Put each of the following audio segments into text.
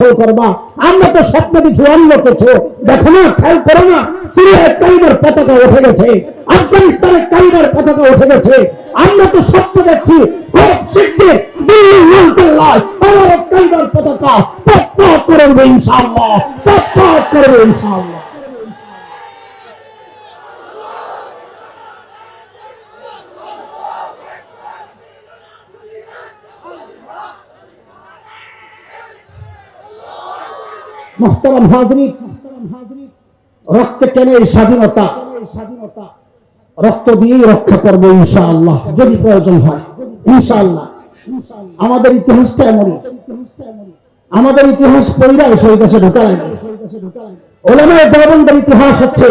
করবা। আমরা তো স্বপ্ন দেখি অন্য কিছু, দেখো না, খেয়াল করো না, সিরিয়ার কালিমার পতাকা উঠে গেছে, আফগানিস্তানের কালিমার পতাকা উঠে গেছে। আমরা তো স্বপ্ন দেখছি খুব শীঘ্রই দিল্লি মন্ত্রণালয় আমার কালিমার পতাকা পথ করবে ইনশাআল্লাহ, পথ করবে ইনশাআল্লাহ। মুহতারাম হাজরিন, রক্ত কেন এই স্বাধীনতা, রক্ত দিয়েই রক্ষা করবো ইনশাআল্লাহ, যদি প্রয়োজন হয় ইনশাআল্লাহ। আমাদের ইতিহাসটা এমনই, আমাদের ইতিহাস পড়িরা সেই দেশে ঢোকা লাগে। ওলামায়ে দেওবন্দের ইতিহাস হচ্ছে,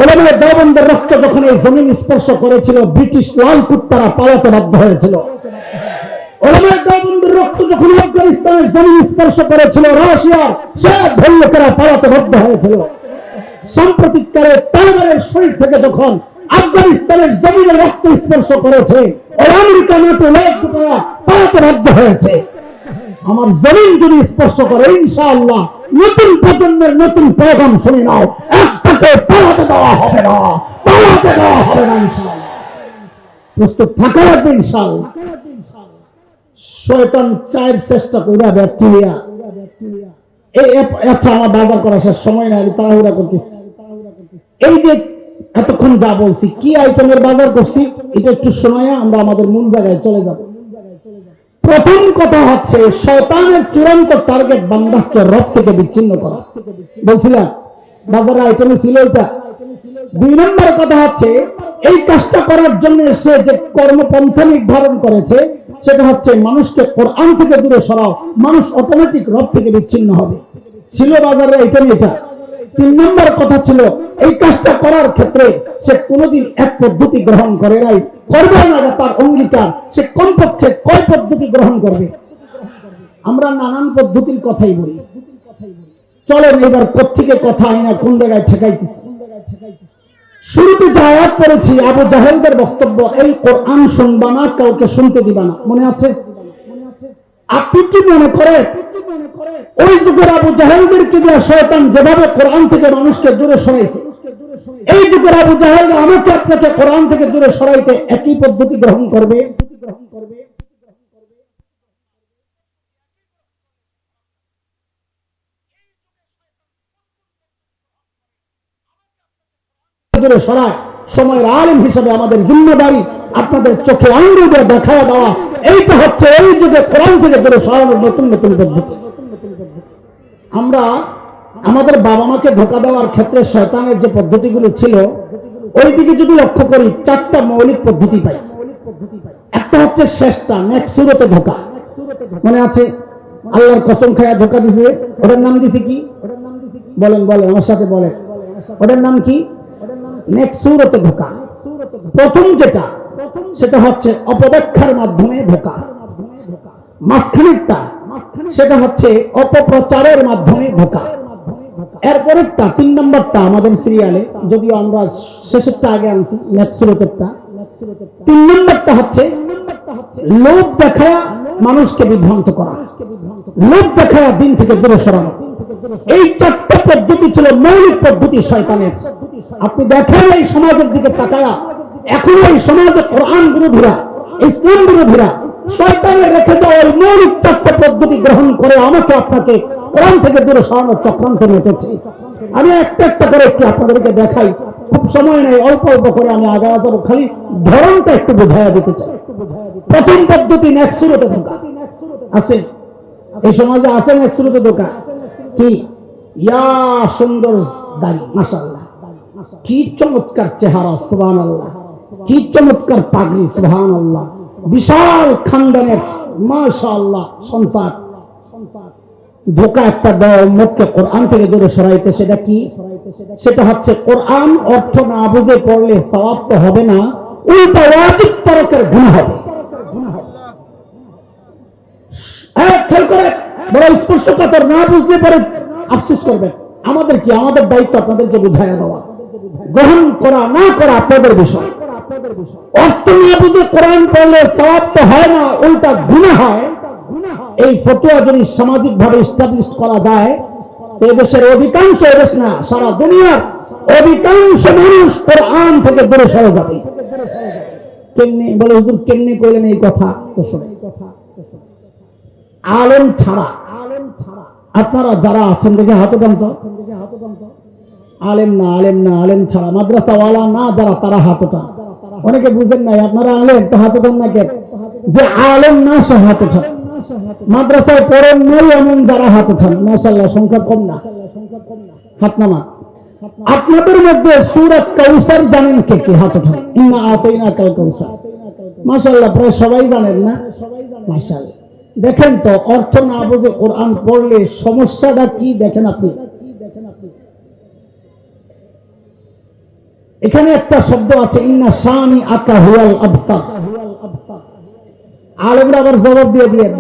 ওলামায়ে দেওবন্দের রক্ত যখন এই জমিন স্পর্শ করেছিল, ব্রিটিশ লাল কুত্তারা পালাতে বাধ্য হয়েছিল। ওলামায়ে দেওবন্দের রক্ত যখন আফগানিস্তানের জমিন স্পর্শ করেছিল, রাশিয়ার সব ভল্লুকেরা পালাতে বাধ্য হয়েছিল। সাম্প্রতিককালে তালেবানের শরীর থেকে যখন আফগানিস্তানের জমিনের রক্ত স্পর্শ করেছে, আমেরিকা নাটো পালাতে বাধ্য হয়েছে। আমার জমিন যদি স্পর্শ করে ইনশাআল্লাহ নতুন প্রজন্মের নতুন পেগাম শুনে নাও, একটাকে পালাতে দেওয়া হবে না, পালাতে দেওয়া হবে না ইনশাআল্লাহ। প্রস্তুত থাকা লাগবে ইনশাআল্লাহ। শয়তান চায়ের চেষ্টা কইরা ব্যর্থ হইয়া, আচ্ছা আমার বাজার করার সময় নাই, আমি তাড়াহুড়া করতেছি। এই যে এতক্ষণ যা বলছি, কি আইটেমের বাজার করছি, এটা একটু শোনায়া আমরা আমাদের মূল জায়গায় চলে যাব। প্রথম কথা হচ্ছে শয়তানের চূড়ান্ত টার্গেট বান্দাকে রব থেকে বিচ্ছিন্ন করা, বলছিলাম বাজারের আইটেমে ছিল এটা। দুই নম্বর কথা হচ্ছে এই কাজটা করার জন্য সে যে কর্মপন্থা নির্ধারণ করেছে সেটা হচ্ছে মানুষকে কোরআন থেকে দূরে সরাও, মানুষ অটোমেটিক রব থেকে বিচ্ছিন্ন হবে, ছিল বাজারের আইটেম এটা। তিন নম্বর কথা ছিল এই কাজটা করার ক্ষেত্রে সে কোনোদিন এক পদ্ধতি গ্রহণ করে নাই, করবে না, তার অঙ্গীকার। সে কমপক্ষে কয় পদ্ধতি গ্রহণ করবে? আমরা নানান পদ্ধতির কথাই বলি, চলেন এবার কোত্থেকে কথা আইনা কোন জায়গায় ঠেকাইতেছি। শুরুতে যে আয়াত পড়েছি আবু জাহেলদের বক্তব্য, এই কোরআন শুনবা না, কাউকে শুনতে দিবা না, মনে আছে? আপনি কি মনে করে ওই যুগের আবু জাহেলদেরকে দিয়ে শয়তান যেভাবে কোরআন থেকে মানুষকে দূরে সরাইছে, এই যুগের আবু জাহেল আমাকে আপনাকে কোরআন থেকে দূরে সরাইতে একই পদ্ধতি গ্রহণ করবে? দূরে সরায় সময়ের আলেম হিসেবে আমাদের জিম্মেদারি আপনাদের চোখে আঙ্গুল দিয়ে দেখায় দেওয়া, এইটা হচ্ছে এই যুগে কোরআন থেকে দূরে সরানোর নতুন নতুন পদ্ধতি। আমরা আমাদের বাবা মাকে ধোঁকা দেওয়ার ক্ষেত্রে শয়তানের যে পদ্ধতিগুলো ছিল ওই দিকে যদি লক্ষ্য করি, চারটা মৌলিক পদ্ধতি পাই। একটা হচ্ছে শেষটা, নেক্সট সুরতে ধোঁকা, মনে আছে? আল্লাহর কসম খায়া ধোঁকা দিছে, ওটার নাম দিছে কি? বলেন বলেন আমার সাথে বলেন, ওটার নাম কি? নেক্সট সুরতে ধোঁকা। প্রথম যেটা সেটা হচ্ছে অপব্যাখ্যার মাধ্যমে ধোঁকা, মাঝখানেরটা সেটা হচ্ছে অপপ্রচারের মাধ্যমে ধোঁকা, এরপরেরটা তিন নম্বরটা আমাদের সিরিয়ালে, যদিও আমরা শেষেরটা আগে আনছি, নেক্সট সুরতেরটা। তিন নম্বরটা হচ্ছে লোভ দেখায়া মানুষকে বিভ্রান্ত করা, লোভ দেখায়া দিন থেকে দূরে সরানো। এই চারটা পদ্ধতি ছিল মৌলিক পদ্ধতি শয়তানের। আপনি দেখেন এই সমাজের দিকে তাকায়া, এখন এই সমাজে কোরআন বিরোধীরা, ইসলাম বিরোধীরা শয়তানের রেখে যাওয়া ওই মৌলিক চারটা পদ্ধতি গ্রহণ করে আমাকে আপনাকে কোরআন থেকে দূরে সরানোর চক্রান্ত মেতেছে। আমি একটা একটা করে একটু আপনাদেরকে দেখাই, খুব সময় নেই, অল্প অল্প করে আমি আগে যাবো, খালি ধরনটা একটু বোঝাইয়া দিতে চাই। প্রথম পদ্ধতি নেক্সট সুরতে ধোঁকা আছে, এই সমাজে আছে নেক্সট সুরতে ধোঁকা। কি ইয়া সুন্দর দাড়ি, মাশাআল্লাহ, কি চমৎকার চেহারা, সুবহানাল্লাহ, কি চমৎকার পাগড়ি, সুবহানাল্লাহ, বিশাল খানদানের মাশাআল্লাহ সন্তান। ধোঁকা একটা দাও উম্মতকে কোরআন থেকে দূরে সরাইতে, সেটা কি? সেটা হচ্ছে কোরআন অর্থ না বুঝে পড়লে সওয়াব তো হবে না, উল্টা ওয়াজিব তরকের গুনাহ হবে। খেয়াল করে, বড় স্পর্শকাতর, না বুঝলে পরে আফসোস করবেন। আমাদের কি, আমাদের দায়িত্ব আপনাদেরকে বুঝাইয়া দেওয়া, গ্রহণ করা না করা আপনাদের বিষয়। অর্থ না বুঝে কোরআন পড়লে সওয়াব তো হয় না, উল্টা গুনাহ হয়। এই ফতোয়া যদি সামাজিক ভাবে এস্টাবলিশ করা যায়, এই দেশের অধিকাংশ, দেশ না সারা দুনিয়ার অধিকাংশ মানুষ কোরআন থেকে দূরে সরে যাবে। কেমনি বলে হুজুর, কেমনি কইলেন এই কথা? তো শুনে, আলেম ছাড়া আপনারা যারা আছেন দেখে হাত উঠান তো। আলেম না, আলেম না, আলেম ছাড়া, মাদ্রাসাওয়ালা না যারা, তারা হাত উঠান। অনেকে বুঝেন নাই আপনারা আলেম, তো হাত উঠান না কেন? যে আলেম না সে হাত উঠান। মাদ্রাসায় পড়েন নাই এমন যারা হাত উঠান, মাশাআল্লাহ সংখ্যা কম না, হাত নামা। আপনাদের মধ্যে সূরা কাউসার জানেন কে কে? হাত উঠান। ইন্না আতাইনাকাল কাউসার, মাশাআল্লাহ প্রায় সবাই জানেন না? মাশাআল্লাহ। দেখেন তো, অর্থ না বুঝে কোরআন পড়লে সমস্যাটা কি দেখেন আপনি। এখানে একটা শব্দ আছে, ইন্না শানি আকা হুয়াল আবতার। আলেমরা আবার জবাব দিয়ে দিয়েন,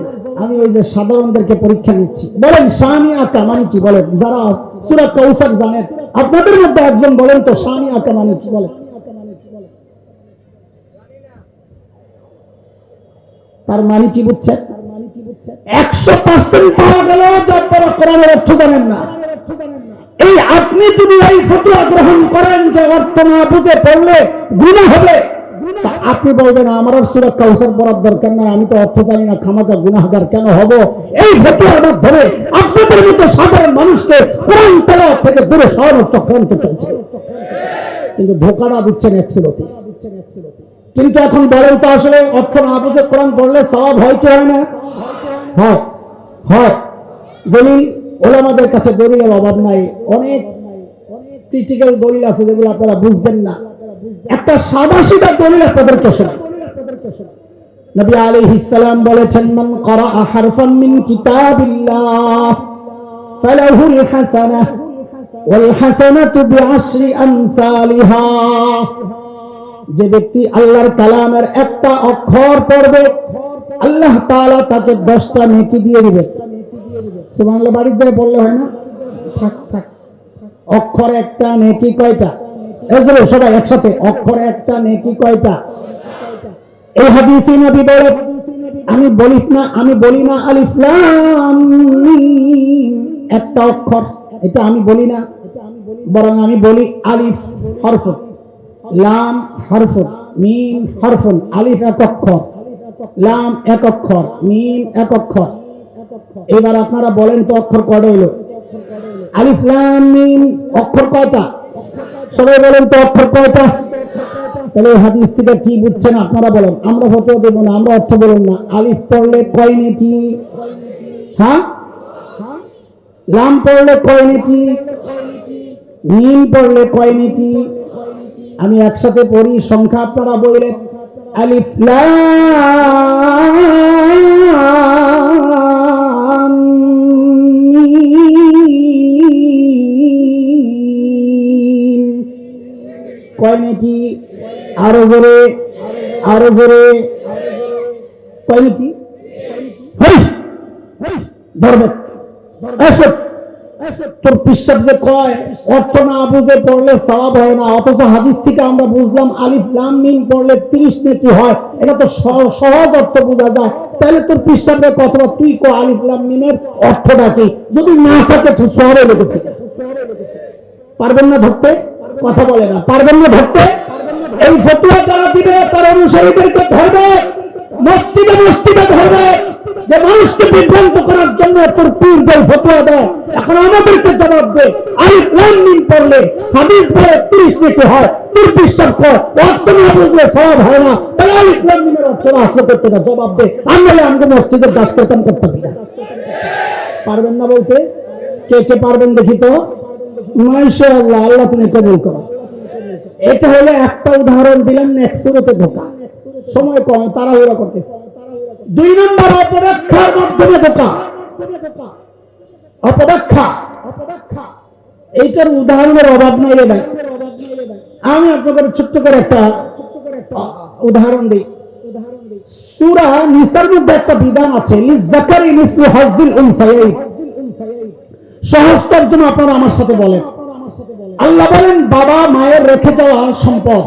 আমি ওই যে সাধারণদেরকে পরীক্ষা নিচ্ছি। বলেন শানি আকা মানে কি? বলেন, যারা সূরা কাউসার জানেন আপনাদের মধ্যে একজন বলেন তো শানি আকা মানে কি? বলেন। তার মানে কি বুঝছেন? 100% পাওয়া গেল যে আপনারা কোরআনের অর্থ জানেন না। এই আপনি যদি এই ফতোয়া গ্রহণ করেন যে অর্থ না বুঝে পড়লে গুনাহ হবে, তা আপনি বলবেন আমার আর সূরা কাউসার পড়ার দরকার নাই, আমি তো অর্থ জানি না, খামাখা গুনাহগার কেন হব? এই ফতোয়ার মাধ্যমে আপনাদের মতো সাধারণ মানুষকে কোরআন তেলাওয়াত থেকে দূরে সরানোর চক্রান্ত চলছে। কিন্তু ধোঁকাটা দিচ্ছেন এক সুরতে। কিন্তু এখন বলেন তো, আসলে অর্থ না বুঝে কোরআন পড়লে সওয়াব হয় কি হয় না? হয়, হয়। দলিল, ওলামাদের কাছে দলিলের অভাব নাই। অনেক ক্রিটিক্যাল দলিল আছে যেগুলো আপনারা বুঝবেন না। একটা সাদাসিধা দলিল আপনাদেরকে শোনাই। নবী আলাইহিস সালাম বলেছেন, মান ক্বারা হারফান মিন কিতাবিল্লাহ ফালাহুল হাসানাহ ওয়াল হাসানাতু বিআশরি আমসালিহা। যে ব্যক্তি আল্লাহর কালামের একটা অক্ষর পড়বে, আল্লাহ তাআলা তাকে 10টা নেকি দিয়ে দিবেন। সুবহানাল্লাহ, বাড়িতে যায় বললে হয় না? থাক থাক। অক্ষর একটা, নেকি কয়টা? এজন্য সবাই একসাথে, অক্ষর একটা, নেকি কয়টা? এই হাদিসে নবী বলে, আমি বলি না আলিফ লাম মিম একটা অক্ষর, এটা আমি বলি না, বরং আমি বলি আলিফ হরফুন, লাম হরফুন, মিম হরফুন। আলিফ এক অক্ষর, লাম এক অক্ষর, মিম এক অক্ষর। এবার আপনারা বলেন তো অক্ষর কয়টা হইল? আলিফ লাম মিম অক্ষর কয়টা? সবাই বলেন তো অক্ষর কয়টা? তাহলে হাদিস থেকে কি বুঝছেন আপনারা বলেন। আমরা ফতোয়া দেব না, আমরা অর্থ বলুন না। আলিফ পড়লে কয় নেকি? হ্যাঁ। লাম পড়লে কয় নেকি? মিম পড়লে কয় নেকি? আমি একসাথে পড়ি, সংখ্যা আপনারা বললেন। আলিফ লাম মিম কয় নেকি? আরো জোরে, আরো জোরে। কয় নেকি? ধরবে তোর পিসাব যে কয় অর্থ না বুঝে পড়লে সওয়াব হয় না, অথচ হাদিস থেকে আমরা বুঝলাম আলিফ লাম মিম পড়লে 30 নেকি হয়। এটা তো সহজ অর্থ বোঝা যায়। তাহলে তোর পিসাবে কতটা তুই কো আলিফ লাম মিমের অর্থটা কি? যদি না থাকে তো সওয়াবে লেগে থাকে। পারবেন না ধরতে? কথা বলে না, পারবেন না ধরতে? এই ফতোয়া যারা দিবে তার অনুসারীদেরকে ধরবে, মসজিদে মসজিদে ধরবে। যে মানুষকে বিভ্রান্ত করার জন্য তোর পীর যে ফতোয়া দেয়, এখন আমাদেরকে জবাব দে। আলিফ লাম মিম পড়লে হাদিস বলে 30 নেকি হয়, তোর বিশ্বাস কর অর্থ না বুঝলে সওয়াব হয় না। তাহলে আলিফ লাম মিমের অর্থ আসলে করতে না, জবাব দে। আমরা মসজিদের কাজ করতাম করতে পারি না। পারবেন না বলতে? কে কে পারবেন দেখি তো? মাশাআল্লাহ, আল্লাহ তুমি কবুল করো। এটা হলো একটা উদাহরণ দিলাম, নেক্সট সুরতে ধোঁকা। সময় কম, তাড়াহুড়া করতেছে। 2 নম্বর অপব্যাখ্যার মাধ্যমে ধোঁকা। অপব্যাখ্যা, এইটার উদাহরণের অভাব নাই রে ভাই। আমি আপনাদের ছোট্ট করে একটা উদাহরণ দিই। সূরা নিসার মধ্যে একটা বিধান আছে, লিযাকারি মিসলু হাজ্জিল উনসায়াইন। সহজতার জন্য আপনারা আমার সাথে বলেন। আল্লাহ বলেন, বাবা মায়ের রেখে যাওয়া সম্পদ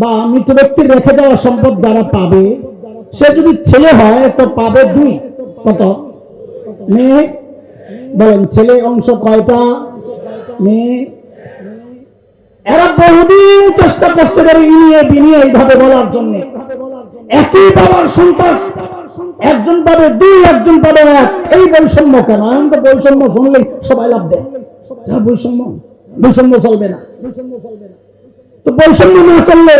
বা মৃত ব্যক্তির রেখে যাওয়া সম্পদ যারা পাবে, সে যদি ছেলে হয় তো পাবে 2, কত? মেয়ে বলেন, ছেলে অংশ কয়টা? মেয়ে। এরা বহুদিন চেষ্টা করছে ইনিয়ে বিনিয়ে এইভাবে বলার জন্য। একই বাবার সন্তান, একজন পাবে দুই, একজন পাবে এক। এই বৈষম্য কেন? এখন তো বৈষম্য শুনলেই সবাই লাভ দেয়। বৈষম্য বৈষম্য চলবে না। তো বৈষম্য না চললে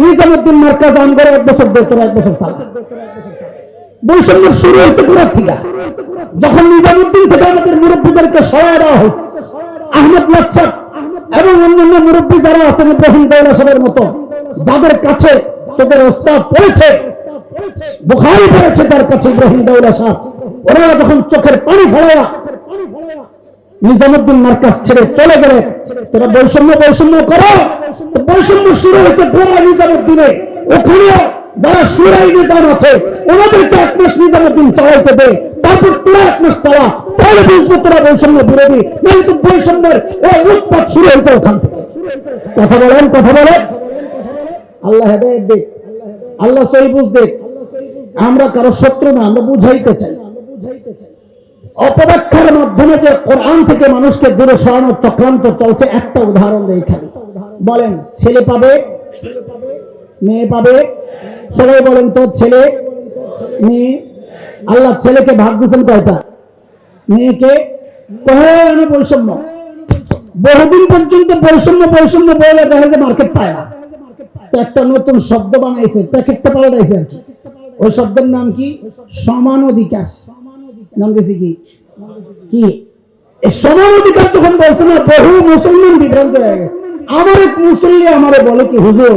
নিজামুদ্দিন মার্কাজ আম করে 1 বছর দেড় 1 বছর চালা। বৈষম্য শুরু হয়েছে গোড়ার থেকে, যখন নিজামুদ্দিন থেকে আমাদের মুরব্বীদেরকে সহায় দেওয়া হয়েছে। আহমদ লাচ্ছাপ এবং অন্যান্য মুরব্বী যারা আছেন, ইব্রাহিম দৌলা সাহেবের মতো, যাদের কাছে তোদের ওস্তাদ পড়েছে, বুখারী পড়েছে যার কাছে ইব্রাহিম দৌলা সাহেব, ওনারা যখন চোখের পানি ফেলায়া নিজামুদ্দিন মার্কাজ ছেড়ে চলে গেলে, তোরা বৈষম্য বৈষম্য করো। বৈষম্য শুরু হয়েছে পুরা নিজামুদ্দিনে। ওখানেও যারা সুরাই নিজাম আছে ওনাদেরকে 1 মাস নিজামুদ্দিন চালাইতে দেয়, তারপর তোরা 1 মাস চালা, তাহলে বুঝবো তোরা বৈষম্য বিরোধী। নইলে তো বৈষম্যের উৎপাত শুরু হয়েছে ওখান থেকে। কথা বলেন, কথা বলেন। আল্লাহ হেদায়েত দেখ, আল্লাহ সহি বুঝ দেখ। আমরা কারো শত্রু না, আমরা বুঝাইতে চাই। অপব্যাখ্যার মাধ্যমে যে কোরআন থেকে মানুষকে দূরে সরানোর চক্রান্ত চলছে, একটা উদাহরণ দেই খালি। বলেন, ছেলে পাবে, মেয়ে পাবে? সবাই বলেন তো, ছেলে মেয়ে। আল্লাহ ছেলেকে ভাগ দিয়েছেন কয়টা? মেয়েকে কয়টা? বৈষম্য। বহুদিন পর্যন্ত বৈষম্য বৈষম্য বলে দেখা যায় মার্কেট পায় না। তো একটা নতুন শব্দ বানাইছে, প্যাকেটটা পাল্টাইছে আর কি। ওই শব্দের নাম কি? সমান অধিকার। নাম দিয়েছি কি? কি সমান অধিকার যখন বলছে না, বহু মুসলমান বিভ্রান্ত হয়ে গেছে। আমার এক মুসল্লি আমারে বলে কি, হুজুর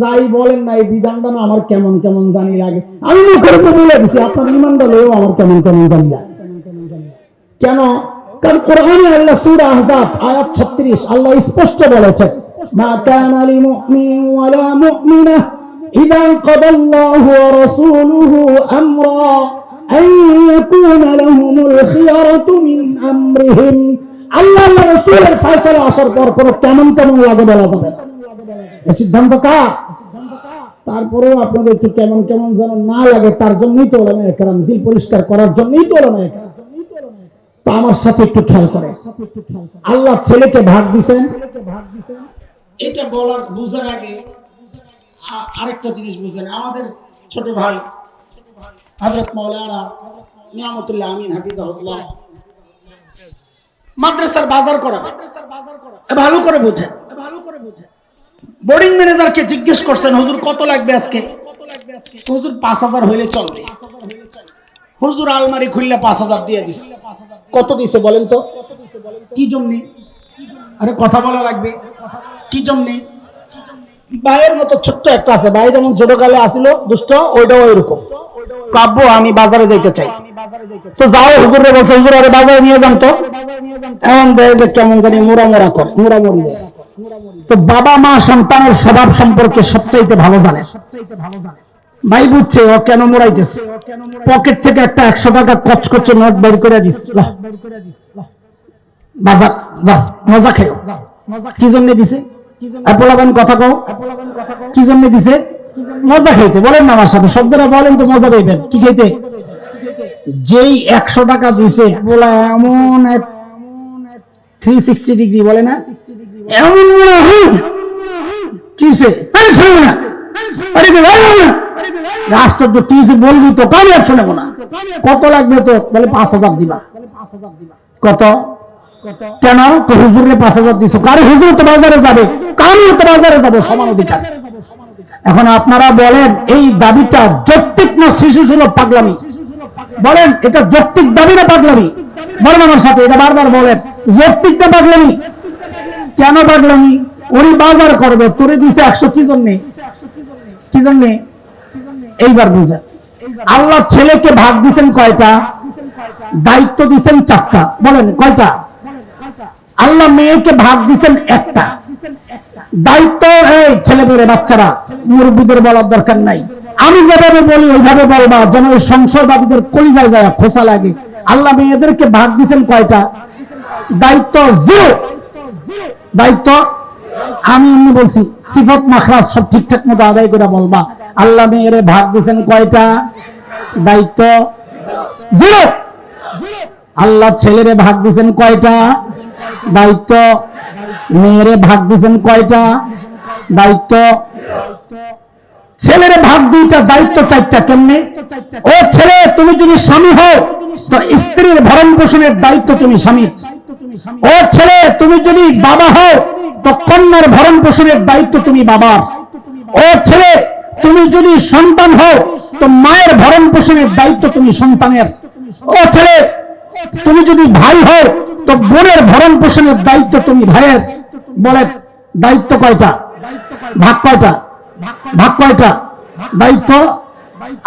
যাই বলেন না এই বিধানটা না আমার কেমন কেমন জানি লাগে। আমি মুখের উপর বলে দিছি, আপনার ইমানটা লয়েও আমার কেমন কেমন জানি লাগে। কেন? কারণ কোরআনে আল্লাহ সূরা আহজাব আয়াত 36 আল্লাহ স্পষ্ট বলেছে, মা কানা লিমুমিনিন ওয়ালা মুমিনাহ ইযা কাদাল্লাহু ওয়া রাসূলুহু আমরা আন ইয়াকুনা লাহুমুল খিয়ারাতু মিন আমরিহিম। আল্লাহ আল্লাহ রাসূলের ফয়সালা আসার পর কোন কেমন কেমন লাগে বলা যাবে না। এই সিদ্ধান্ত কার? তারপরেও আপনাদের একটু কেমন কেমন যেন না লাগে, তার জন্যই তো ওলামায়ে কেরাম, দিল পরিষ্কার করার জন্যই তো ওলামায়ে কেরাম। তো আমার সাথে একটু খেয়াল করে, আল্লাহ ছেলেকে ভাগ দিয়েছেন। এটা বলার বুঝার আগে আরেকটা জিনিস বুঝেন। আমাদের ছোট ভাই হযরত মাওলানা নিয়ামতুল্লাহ আমিন হাফিজাহুল্লাহ মাদ্রাসার বাজার করা, ভালো করে বুঝেন। বোর্ডিং ম্যানেজারকে জিজ্ঞেস করছেন, হুজুর কত লাগবে আজকে? হুজুর 5000 হইলে চলবে। হুজুর আলমারি খুললে 5000 দিয়ে দিস। কত দিছে বলেন তো? কি জন্য? আরে কথা বলা লাগবে। কি জন্য? ভাইয়ের মতো ছোট্ট একটা আছে, ভাই যেমন ছোটকালে আসিল দুষ্ট, ওইটাও ওইরকম। কাব্য আমি বাজারে যাইতে চাই, তো যাও হুজুরে বলছে, হুজুর আরে বাজারে নিয়ে যান তো। এমন দেয় যে কেমন জানি মোড়ামোড়া করে, মোড়ামুড়ি দেয়। তো বাবা মা সন্তানের স্বভাব সম্পর্কে সবচাইতে ভালো জানে। ভাই বুঝছে ও কেন মোড়াইতেছে। পকেট থেকে একটা 100 টাকা কচকচে নোট বের করে দিস, বাজার যাও মজা খেও। কি জন্য দিছে? কথা কও, কি জন্য দিছে? মজা খাইতে। বলেন না আমার সাথে শব্দটা বলেন তো, মজা পাইবেন। কি খাইতে? যেই 100 টাকা দিছে বলা এমন এক 360 ডিগ্রি বলে না, এমন কিসে রাষ্ট্র টিসে বলবি তো কারো একশো নেবো না। কত লাগবে? তো বলে 5000 দিবা। কত? কেন? তো হুজুরে 5000 দিছো। কারো হুজুর তো বাজারে যাবে, কারো তো বাজারে যাবো, সমান অধিকার। এখন আপনারা বলেন এই দাবিটা যৌক্তিক না শিশু সুলভ পাগলামি? বলেন এটা যৌক্তিক দাবি না পাগলামি? বলেন আমার সাথে, এটা বারবার বলেন, যৌক্তিক না পাগলামি? কেন পাগলামি? ওরই বাজার করবে, তোরে দিছে 100 কি জন্যে? কি জন্যে? এইবার বুঝেন, আল্লাহ ছেলেকে ভাগ দিছেন কয়টা? দায়িত্ব দিছেন 4টা। বলেন কয়টা? আল্লাহ মেয়েকে ভাগ দিছেন 1টা। দায়িত্ব এই ছেলে মেয়ে বাচ্চারা, মুরব্বীদের বলার দরকার নাই। আমি যেভাবে বলি ওইভাবে বলবা, যেন ওই সংশয়বাদীদের কলিজায় যায় খোঁচা লাগে। আল্লাহ মেয়েদেরকে ভাগ দিছেন কয়টা? দায়িত্ব 0। দায়িত্ব আমি এমনি বলছি, সিফত মাখরাজ সব ঠিকঠাক মতো আদায় করে বলবা। আল্লাহ মেয়েরে ভাগ দিছেন কয়টা? দায়িত্ব জিরো। আল্লাহ ছেলেরে ভাগ দিয়েছেন কয়টা দায়িত্ব, মেয়েরে ভাগ দিয়েছেন কয়টা দায়িত্ব? ছেলেরে ভাগ দুইটা, দায়িত্ব চারটা। কেমনে? ও ছেলে, তুমি যদি স্বামী হও তো স্ত্রীর ভরণ পোষণের দায়িত্ব তুমি স্বামীর। ও ছেলে, তুমি যদি বাবা হও তো কন্যার ভরণ পোষণের দায়িত্ব তুমি বাবার। ও ছেলে, তুমি যদি সন্তান হও তো মায়ের ভরণ পোষণের দায়িত্ব তুমি সন্তানের। ও ছেলে, তুমি যদি ভাই হও তো বোনের ভরণ পোষণের দায়িত্ব তুমি ভাইয়ের। বলে দায়িত্ব কয়টা, ভাগ কয়টা? ভাগ কয়টা দায়িত্ব?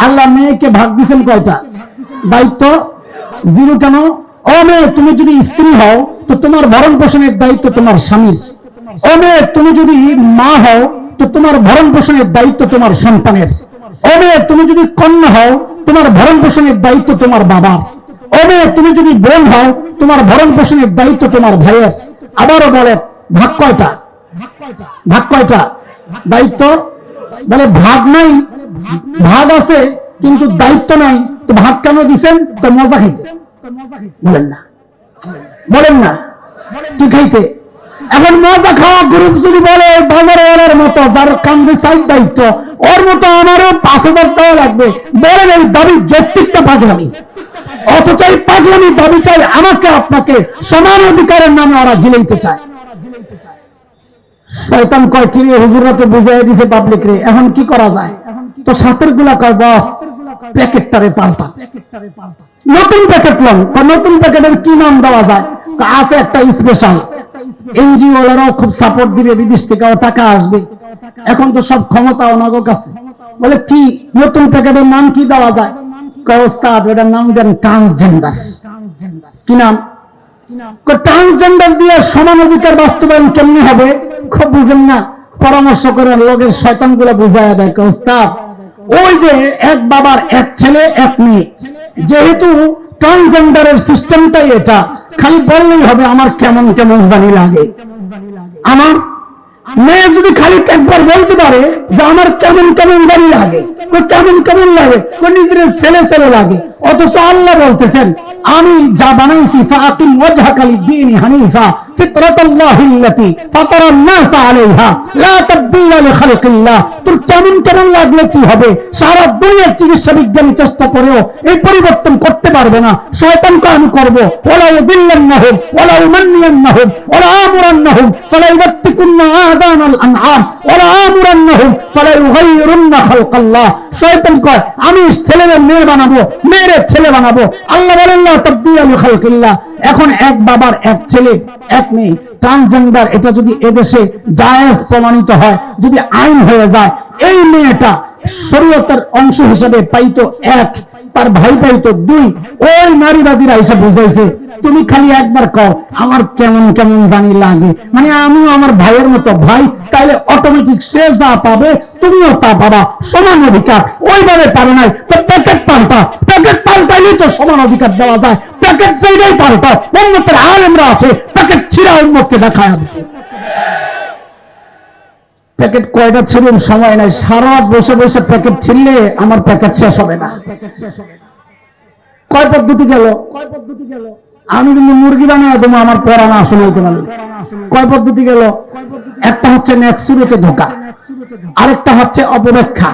আল্লাহ মেয়েকে ভাগ দিয়েছেন কয়টা দায়িত্ব? জিরো। কেন? ও মেয়ে, তুমি যদি স্ত্রী হও তো তোমার ভরণ পোষণের দায়িত্ব তোমার স্বামীর। ও মেয়ে, তুমি যদি মা হও তো তোমার ভরণ পোষণের দায়িত্ব তোমার সন্তানের। ও মেয়ে, তুমি যদি কন্যা হও তোমার ভরণ পোষণের দায়িত্ব তোমার বাবার। ও মেয়ে, তুমি যদি বোন হও তোমার ভরণ পোষণের দায়িত্ব তোমার ভাইয়ের। আবারও বলে ভাগ কয়টা, ভাগ কয়টা দায়িত্ব? বলে ভাগ নাই, ভাগ আছে কিন্তু দায়িত্ব নাই। তো ভাগ কেন দিচ্ছেন? তো মজা খাইতে। বলেন না, বলেন না কি খাইতে? এখন মজা খাওয়া গ্রুপ যদি বলে বাজারে ওর মতো, যার কান্দে সাইড দায়িত্ব, ওর মতো আমারও 5,000 টাকা লাগবে, বলেন এই দাবি যৌক্তিকটা পাগলামি। অথচ এই পাগলামি দাবি চাই আমাকে আপনাকে সমান অধিকারের নামে ওরা গিলাইতে চায়। শয়তান কয় কি রে, হুজুররা তো বুঝাই দিছে পাবলিক রে, এখন কি করা যায়? তো সাথের গুলা কয় বস প্যাকেটটারে পাল্টা, নতুন প্যাকেট লন। নতুন প্যাকেটের কি নাম দেওয়া যায়? আছে একটা স্পেশাল, এনজিওরাও খুব সাপোর্ট দিবে, বিদেশ থেকেও টাকা আসবে। এখন তো সব ক্ষমতা ওনাগো কাছে। বলে কি নতুন প্যাকেটের নাম কি দেওয়া যায়? ওস্তাদ ওটার নাম দেন ট্রান্সজেন্ডার। কি নাম? ট্রান্সজেন্ডার দিয়ে সমান অধিকার বাস্তবায়ন কেমনি হবে? খুব বুঝেন না, পরামর্শ করেন, লোকের শয়তান গুলা বুঝাইয়া দেয়। ওস্তাদ ওই যে এক বাবার এক ছেলে এক মেয়ে, যেহেতু ট্রান্সজেন্ডারের সিস্টেমটাই এটা, খালি বললেই হবে আমার কেমন কেমন জানি লাগে। আমার মেয়ে যদি খালি একবার বলতে পারে যে আমার কেমন কেমন জানি লাগে, কেমন কেমন লাগে, নিজের ছেলে ছেলে লাগে। অথচ আল্লাহ বলতেছেন আমি যা বানাইছি ফাআকিম ওয়াজহাকা লিদ-দীনি হানিফা ফিতরাতাল্লাহিল্লাতী ফাতারান নাস আলাইহা লা তাবদীলা লিখালকিল্লাহ। তোর কেমন কেমন লাগলে কি হবে? সারা দুনিয়ার চিকিৎসা বিজ্ঞানী চেষ্টা করেও এই পরিবর্তন করতে পারবে না। শয়তানকে আমি করব, ওয়ালা ইউদিল্লান্নাহুম ওয়ালা ইউমান্নিয়ান্নাহুম ওয়ালা আমুরান্নাহুম ফালা ইউবাত্তিকুন্না আযানাল আনআম ওয়ালা আমুরান্নাহুম ফালা ইউগাইয়িরুন্না খালকাল্লাহ। শয়তান কয় আমি ছেলেদের মেয়ে বানাবো, মেয়ের ছেলে বানাবো। আল্লাহ বলেন লা তাবদীলা লিখালকিল্লাহ। এখন এক বাবার এক ছেলে এক মেয়ে ট্রান্সজেন্ডার, এটা যদি এদেশে জায়েজ প্রমাণিত হয়, যদি আইন হয়ে যায়, এই মেয়েটা শরীয়তের অংশ হিসেবে পাইতো 1, তার ভাই পাইতো 2। ওই নারীবাদীরা এসে বুঝাইছে তুমি খালি একবার কও আমার কেমন কেমন জানি লাগে, মানে আমিও আমার ভাইয়ের মতো ভাই, তাইলে অটোমেটিক সে যা পাবে তুমিও তা পাবা, সমান অধিকার। ওইভাবে পারে নাই তো প্যাকেট পাল্টা, প্যাকেট পাল্টাইলে তো সমান অধিকার দেওয়া যায়। প্যাকেট সেইটাই পাল্টা, উম্মতের আলেমরা আছে, প্যাকেট ছিঁড়া উম্মতকে দেখায় দিচ্ছে। প্যাকেট কয়টা ছিঁড়ুন সময় নাই, সারা রাত বসে বসে প্যাকেট ছিঁড়লে আমার প্যাকেট শেষ হবে না। কয় পদ্ধতি গেল? আমি কিন্তু মুরগি বানিয়ে দেবো আমার পড়া না আসলে হইতে পারলে। কয় পদ্ধতি গেল? একটা হচ্ছে নেক্সুরতে ধোকা, আরেকটা হচ্ছে অপব্যাখ্যা,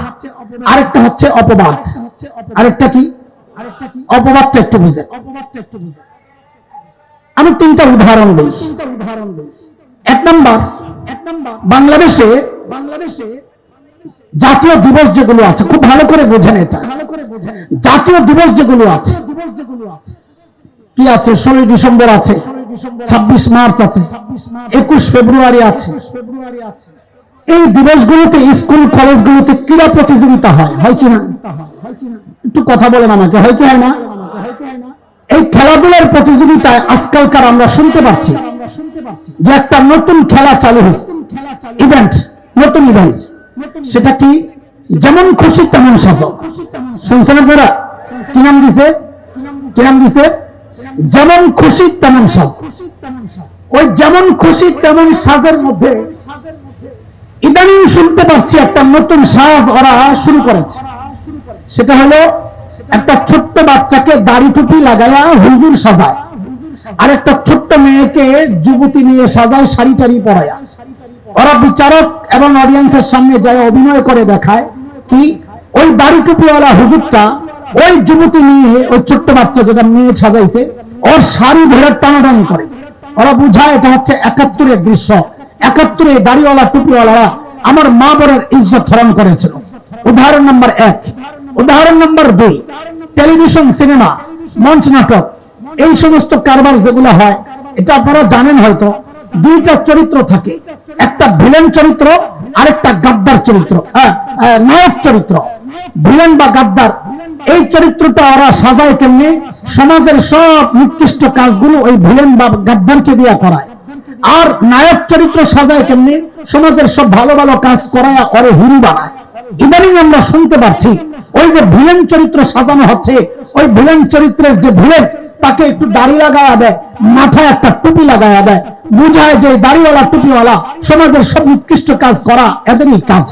আরেকটা হচ্ছে অপবাদ। আরেকটা কি? অপবাদটা একটু বুঝে। আমি 3টা উদাহরণ দিই। 1 নম্বর, বাংলাদেশে জাতীয় দিবস যেগুলো আছে, খুব ভালো করে বোঝেন এটা, জাতীয় দিবস যেগুলো আছে কি আছে? 16 ডিসেম্বর আছে, 26 মার্চ আছে, 21 ফেব্রুয়ারি আছে। এই দিবসগুলোতে স্কুল কলেজগুলোতে ক্রীড়া প্রতিযোগিতা হয় কিনা? একটু কথা বলেন আমাকে, হয় কি হয় না? এই খেলাধুলার প্রতিযোগিতায় আজকালকার আমরা শুনতে পাচ্ছি যে একটা নতুন খেলা চালু হয়েছে, ইভেন্ট, নতুন ইভেন্ট। সেটা কি? যেমন খুশি তেমন সাজো। শুনছেন আপনারা? কি নাম দিছে? কি নাম দিছে? যেমন খুশি তেমন সাজ। ওই যেমন খুশি তেমন সাজের মধ্যে ইদানিং শুনতে পাচ্ছি একটা নতুন সাজ ওরা শুরু করেছে। সেটা হলো একটা ছোট্ট বাচ্চাকে দাড়ি টুপি লাগায়া হুজুর সাজায়, আর একটা ছোট্ট মেয়েকে যুবতী নিয়ে সাজায় শাড়ি টাড়ি পরায়া। ওরা বিচারক এবং অডিয়েন্সের সামনে যায় অভিনয় করে দেখায় কি ওই দাড়ি টুপিওয়ালা হুজুরটা ওই যুবতী নিয়ে ওই ছোট্ট বাচ্চা যেটা মেয়ে সাজাইছে ওর শাড়ি ধরে টানাটানি করে। ওরা বুঝায় এটা হচ্ছে ৭১-এর দৃশ্য। ৭১-এ দাড়িওয়ালা টুপিওয়ালারা আমার মা বোনের ইজ্জত হরণ করেছিল। উদাহরণ নম্বর ১। উদাহরণ নম্বর ২, টেলিভিশন, সিনেমা, মঞ্চ নাটক, এই সমস্ত কারবার যেগুলো হয়, এটা আপনারা জানেন হয়তো, দুইটা চরিত্র থাকে, একটা ভিলেন চরিত্র আর একটা গাদ্দার চরিত্র, নায়ক চরিত্র। ভিলেন বা গাদ্দার এই চরিত্রটা ওরা সাজায় কেমনে? সমাজের সব নিকৃষ্ট কাজগুলো ওই ভিলেন বা গাদ্দারকে দিয়ে করায়। আর নায়ক চরিত্র সাজায় কেমনে? সমাজের সব ভালো ভালো কাজ করায় ওরে হিরো বানায়। ইদানিং আমরা শুনতে পাচ্ছি ওই যে ভিলেন চরিত্র সাজানো হচ্ছে, ওই ভিলেন চরিত্রের যে ভিলেন তাকে একটু দাড়ি লাগায়া দেয়, মাথায় একটা টুপি লাগায়া দেয়, বুঝায় যে দাড়িওয়ালা টুপিওয়ালা সমাজের সব নিকৃষ্ট কাজ করা এদেরই কাজ।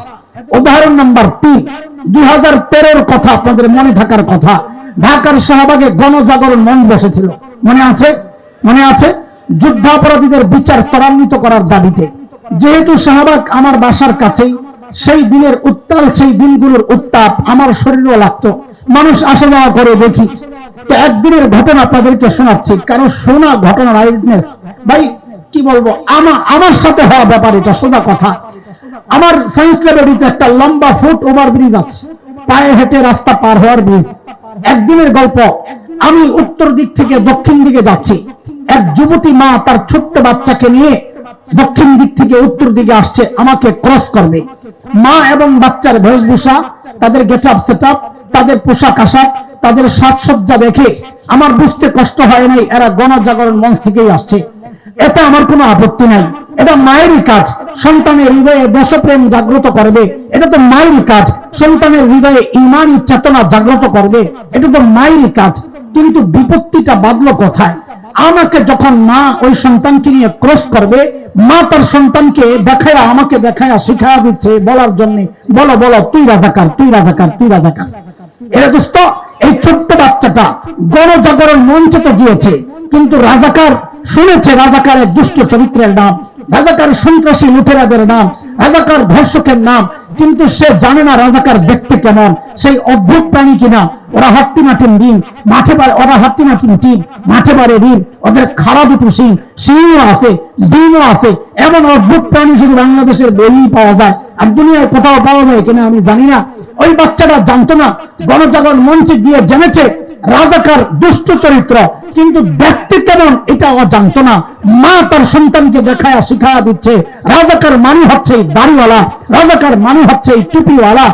উদাহরণ নাম্বার ৩, ২০১৩-র কথা আপনাদের মনে থাকার কথা, ঢাকার শাহবাগে গণজাগরণ মঞ্চ বসেছিল, মনে আছে? মনে আছে? যুদ্ধাপরাধীদের বিচার ত্বরান্বিত করার দাবিতে। যেহেতু শাহবাগ আমার বাসার কাছেই, সেই দিনের উত্তাল, সেই দিনগুলোর উত্তাপ আমার শরীরও লাগতো। মানুষ আসা যাওয়া করে দেখি। তো একদিনের ঘটনা আপনাদেরকে শোনাচ্ছি, কারণ শোনা ঘটনা রাইজনেস ভাই কি বলবো, আমার সাথে হওয়া ব্যাপার, এটা সোজা কথা। আমার সায়েন্স ল্যাবরেটরিতে একটা লম্বা ফুট ওভার ব্রিজ আছে, পায়ে হেঁটে রাস্তা পার হওয়ার ব্রিজ। একদিনের গল্প, আমি উত্তর দিক থেকে দক্ষিণ দিকে যাচ্ছি। এক যুবতী মা তার ছোট্ট বাচ্চাকে নিয়ে দক্ষিণ দিক থেকে উত্তর দিকে আসছে, আমাকে ক্রস করবে। মা এবং বাচ্চার বেশভূষা, তাদের গেট আপ সেট আপ, তাদের পোশাক আশাক, তাদের সাজসজ্জা দেখে আমার বুঝতে কষ্ট হয় নাই এরা গণজাগরণ মঞ্চ থেকেই আসছে। এটা আমার কোনো আপত্তি নাই, এটা মায়েরই কাজ। সন্তানের হৃদয়ে দেশপ্রেম জাগ্রত করবে, এটা তো মায়েরই কাজ। সন্তানের হৃদয়ে ঈমানি চেতনা জাগ্রত করবে, এটা তো মায়েরই কাজ। কিন্তু বিপত্তিটা বাঁধলো কোথায়? আমাকে যখন মা ওই সন্তানকে নিয়ে ক্রস করবে, মা তার সন্তানকে দেখায়া, আমাকে দেখায়া শিখায়া দিচ্ছে বলার জন্য, বলো বলো তুই রাজাকার, তুই রাজাকার, তুই রাজাকার। এরা দোস্ত, এই ছোট্ট বাচ্চাটা গণজাগরণ মঞ্চে তো গিয়েছে, কিন্তু রাজাকার শুনেছে রাজাকারের দুষ্ট চরিত্রের নাম, রাজাকার সন্ত্রাসী লুটেরাদের নাম, রাজাকার ধর্ষকের নাম, কিন্তু সে জানে না রাজাকার দেখতে কেমন, সেই অদ্ভুত প্রাণী কিনা। ওরা হাট্টিমাটিম ডিম মাঠে পারে, ওরা হাট্টিমাটিম টিম মাঠে পারে ডিম, ওদের খাড়া দুটো সিং, সিংও আছে, ডিমও আছে। এমন অদ্ভুত প্রাণী শুধু বাংলাদেশের বইই পাওয়া যায়, আর দুনিয়ায় কোথাও পাওয়া যায় কিনা আমি জানি না। ওই বাচ্চাটা জানতো না, গণজাগরণ মঞ্চে গিয়ে জেনেছে রাজাকার দুষ্ট চরিত্র, কিন্তু দেখতে কেমন এটা ও জানতো না। মা তার সন্তানকে দেখায়া শিখায়া দিচ্ছে রাজাকার মানে হচ্ছে দাড়িওয়ালা, রাজাকার মানে হচ্ছে টুপিওয়ালা।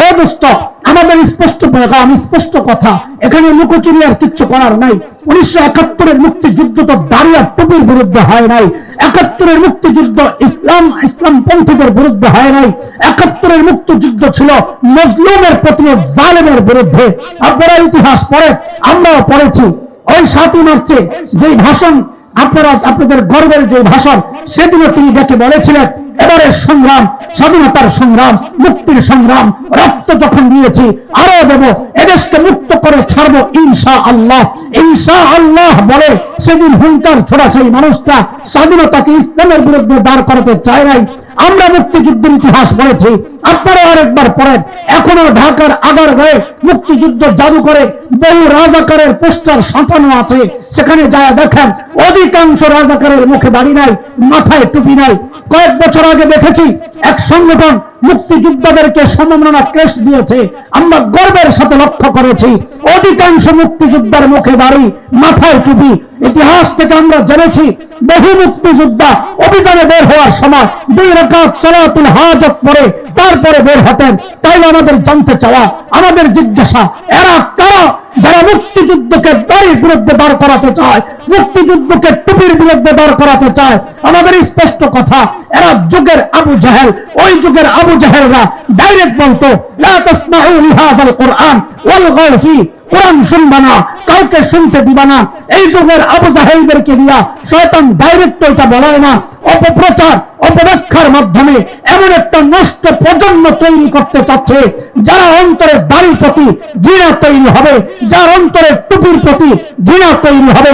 ও দোস্ত, আমাদের স্পষ্ট পেগাম, স্পষ্ট কথা, এখানে লুকোচুরি আর কিচ্ছু করার নাই। ১৯৭১-এর মুক্তিযুদ্ধ তো দাড়ি আর টুপির বিরুদ্ধে হয় নাই। ৭১-এর মুক্তিযুদ্ধ ইসলামপন্থীদের বিরুদ্ধে হয় নাই। ৭১-এর মুক্তিযুদ্ধ ছিল মজলুমের প্রতি জালেমের বিরুদ্ধে। আপনারা ইতিহাস পড়ে, আমরাও পড়েছি। ওই ৭ই মার্চে যে ভাষণ, আপনারা আপনাদের গর্বের যে ভাষণ, সেদিনও তিনি ডেকে বলেছিলেন এবারের সংগ্রাম স্বাধীনতার সংগ্রাম, মুক্তির সংগ্রাম, রক্ত যখন দিয়েছি আরো দেব, এদেশকে মুক্ত করে ছাড়বো ইনশাআল্লাহ। ইনশাআল্লাহ বলে সেদিন হুঙ্কার ছোড়া সেই মানুষটা স্বাধীনতাকে ইসলামের বিরুদ্ধে দাঁড় করাতে চায় নাই। আমরা মুক্তিযুদ্ধের ইতিহাস পড়েছি, আপনারা আরেকবার পড়েন। এখনো ঢাকার আগারগাঁয়ে মুক্তিযুদ্ধ জাদুঘরে বহু রাজাকারের পোস্টার সাঁটানো আছে, সেখানে যায় দেখেন অধিকাংশ রাজাকারের মুখে দাড়ি নাই, মাথায় টুপি নাই। কয়েক বছর আগে দেখেছি এক সংগঠন মুক্তিযোদ্ধাদেরকে সম্মাননা ক্রেস্ট দিয়েছে, আমরা গর্বের সাথে লক্ষ্য করেছি অধিকাংশ মুক্তিযোদ্ধার মুখে দাড়ি, মাথায় টুপি। ইতিহাস থেকে আমরা জেনেছি বহু মুক্তিযোদ্ধা অভিযানে বের হওয়ার সময় 2 রাকাত সালাতুল হাজত পড়ে তারপরে বের হতেন। তাই আমাদের জানতে চাওয়া, আমাদের জিজ্ঞাসা, এরা কারা যারা মুক্তিযুদ্ধকে দাড়ির বিরুদ্ধে দাঁড় করাতে চায়, মুক্তিযুদ্ধকে টুপির বিরুদ্ধে দাঁড় করাতে চায়? আমাদের স্পষ্ট কথা, এরা যুগের আবু জাহেল। ওই যুগের আবু জাহেলরা ডাইরেক্ট বলতো লা তাসমাউ লিহাযাল কুরআন ওয়ালগাউ ফি, কোরআন শুনবা না, কাউকে শুনতে দিবা না। এই যুগের আবু জাহেলদেরকে দিয়া শয়তান ডাইরেক্ট এটা বলায় না, অপপ্রচার অপব্যাখ্যার মাধ্যমে এমন একটা নষ্ট প্রজন্ম তৈরি করতে চাচ্ছে, যারা অন্তরে দাড়ির প্রতি ঘৃণা তৈরি হবে, যার অন্তরে টুপির প্রতি ঘৃণা তৈরি হবে।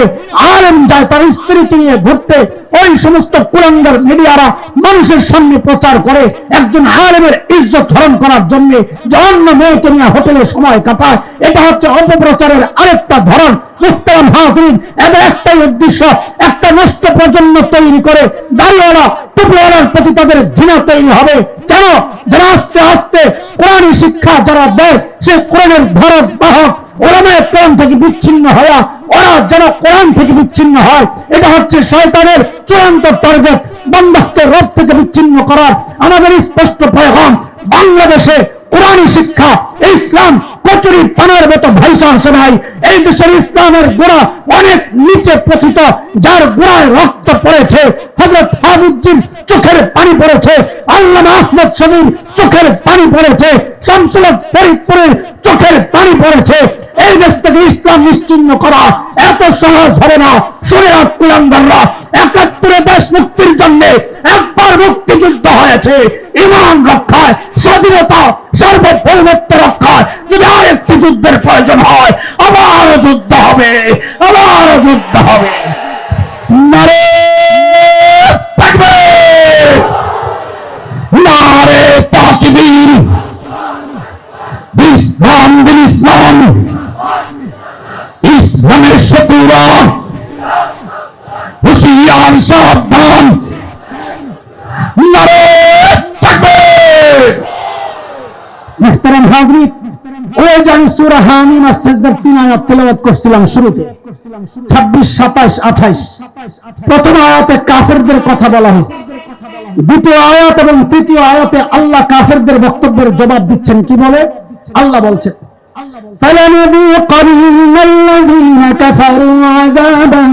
আলেম যায় তার স্ত্রীকে নিয়ে ঘুরতে, ওই সমস্ত কুলাঙ্গার মিডিয়ারা মানুষের সামনে প্রচার করে একজন আলেমের ইজ্জত হরণ করার জন্য যে অন্য মেয়েকে নিয়ে হোটেলে সময় কাটায়। এটা হচ্ছে অপপ্রচারের আরেকটা ধরন। মুহতারাম হাজিরিন, এদের একটাই উদ্দেশ্য, একটা নষ্ট প্রজন্ম তৈরি করে দাড়িওয়ালা টুপিওয়ালার প্রতি তাদের ঘৃণা তৈরি হবে। কেন? যারা আস্তে আস্তে কোরআনী শিক্ষা যারা দেয়, সে কোরআনের ধারক বাহক ওলামায়ে কেরাম থেকে বিচ্ছিন্ন হওয়া, ওরা যেন কোরআন থেকে বিচ্ছিন্ন হয়, এটা হচ্ছে শয়তানের চূড়ান্ত টার্গেট। বান্দাকে রব থেকে বিচ্ছিন্ন করার আমাদের স্পষ্ট পয়গাম। বাংলাদেশে কোরআনী শিক্ষা ইসলাম কচুরি পানার মতো ভাইসা আসে নাই। এই দেশের ইসলামের গোড়া অনেক নিচে পতিত, যার গোড়ায় রক্ত পড়েছে। হযরত হাফিজুদ্দিন চোখের পানি পড়েছে, আল্লামা আহমদ শরীফ চোখের পানি পড়েছে, শামসুল হক ফরিদপুরের চোখের পানি পড়েছে। এই দেশ থেকে ইসলাম নিশ্চিহ্ন করা এত সহজ হবে না। শরিয়াত কুলাঙ্গাররা ৭১ দেশ মুক্তির জন্য একবার মুক্তিযুদ্ধ হয়েছে, ঈমান রক্ষায়, স্বাধীনতা সার্বভৌমত্ব রক্ষায় যদি আরেকটি যুদ্ধের প্রয়োজন হয়, আবার যুদ্ধ হবে, আবার যুদ্ধ হবে। নারে তাকবীর, নারে তাকবীর। ইসলাম বিল ইসলাম, ইসলামের শত্রুরা হুঁশিয়ার সাবধান। নারে তাকবীর। মুহতারাম হাজরিন, ওই যে আমি সূরা হামিম আর-সাজদার 3 আয়াত তেলাওয়াত করছিলাম শুরুতে, 26, 27, 28। প্রথম আয়াতে কাফেরদের কথা বলা হয়েছে, দ্বিতীয় আয়াত এবং তৃতীয় আয়াতে আল্লাহ কাফেরদের বক্তব্যের জবাব দিচ্ছেন। কি বলে? আল্লাহ বলছেন, فَلَنُذِيقَنَّ الَّذِينَ كَفَرُوا عَذَابًا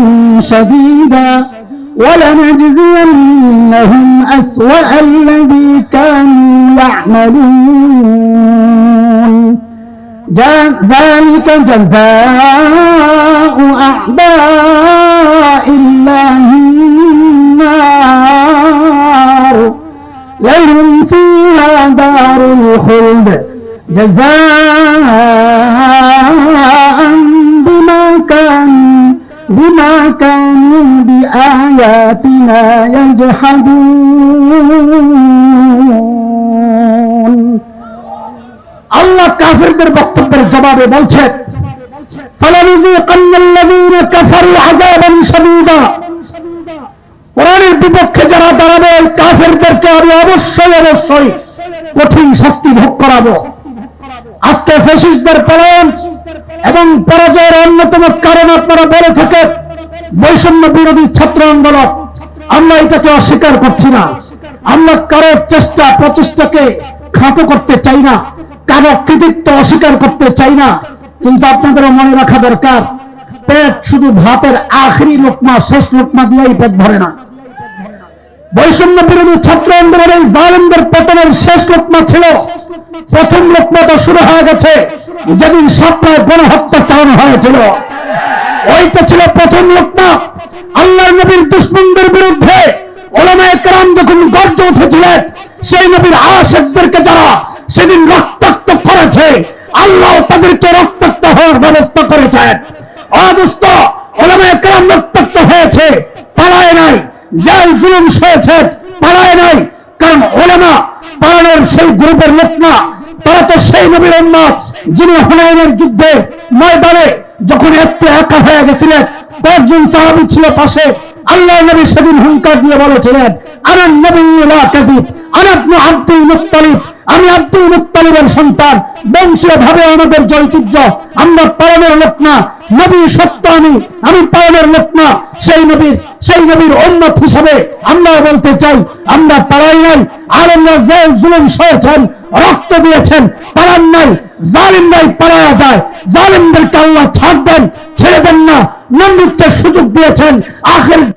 شَدِيدًا وَلَنَجْزِيَنَّهُمْ أَسْوَأَ الَّذِي كَانُوا يَعْمَلُونَ ذَلِكَ جَزَاءُ أَعْدَاءِ اللَّهِ النَّارُ لَهُمْ فِيهَا دَارُ الْخُلْدِ جزاء بما كانوا بآياتنا يجحدون। আল্লাহ কাফেরদের বক্তব্যের জবাবে বলছেন, فَلَنُذِيقَنَّ الَّذِينَ كَفَرُوا عَذَابًا شَدِيدًا। কোরআনের বিপক্ষে যারা দাঁড়াবে ওই কাফেরদেরকে আমি অবশ্যই অবশ্যই কঠিন শাস্তি ভোগ করাবো। আজকে ফ্যাসিস্টদের পলায়ন এবং পরাজয়ের অন্যতম কারণ আপনারা বলে থাকে বৈষম্য বিরোধী ছাত্র আন্দোলন। আমরা এটাকে অস্বীকার করছি না, আমরা কারোর চেষ্টা প্রচেষ্টাকে খাটো করতে চাই না, কারো কৃতিত্ব অস্বীকার করতে চাই না। কিন্তু আপনাদেরও মনে রাখা দরকার, পেট শুধু ভাতের আখেরি লোকমা, শেষ লোকমা দিয়েই পেট ভরে না। বৈষম্য বিরোধী ছাত্র আন্দোলনের জালেমদের পতনের শেষ লোকমা ছিল, প্রথম লোকমা তো শুরু হয়ে গেছে যেদিন সাপ্তাহে গণহত্যা চালানো হয়েছিল। ওইটা ছিল প্রথম লোকমা। আল্লাহর নবীর দুশমনদের বিরুদ্ধে উলামায়ে কেরাম যখন গর্জে উঠেছিলেন, সেই নবীর আশিকদেরকে যারা সেদিন রক্তাক্ত করেছে, আল্লাহ তাদেরকে রক্তাক্ত হওয়ার ব্যবস্থা করেছেন। অদুষ্ট উলামায়ে কেরাম রক্তাক্ত হয়েছে, পালায় নাই। যাই জুলুম সয়েছে, পালায় নাই। কারণ উলামা পালানোর সেই গ্রুপের লোক না, তারা তো সেই নবীর উম্মত যিনি হুনাইনের যুদ্ধে ময়দানে যখন একটু একা হয়ে গেছিলেন, কয়েকজন সাহাবী ছিল পাশে। আল্লাহ নবী সেদিন হুঙ্কার দিয়ে বলেছিলেন, আনা নবিয়্যু লা কাযিব, আনা ইবনু আব্দুল মুত্তালিব, আমি আব্দুল মুত্তালিবের সন্তান, বংশীয় ভাবে আমাদের যে ঐতিহ্য, আমরা পালনের লোক না। নবী সত্য, আমি পালনের লোক না। সেই নবীর উম্মত হিসাবে আমরা বলতে চাই, আমরা পালাই নাই। আলেমরা যে জুলুম সয়েছেন, রক্ত দিয়েছেন, পালান নাই। জালিমরাই পালায়া যায়, জালিমদেরকে আল্লাহ ছাড় দেন, ছেড়ে দেন না। নমরুদকে সুযোগ দিয়েছেন, আখের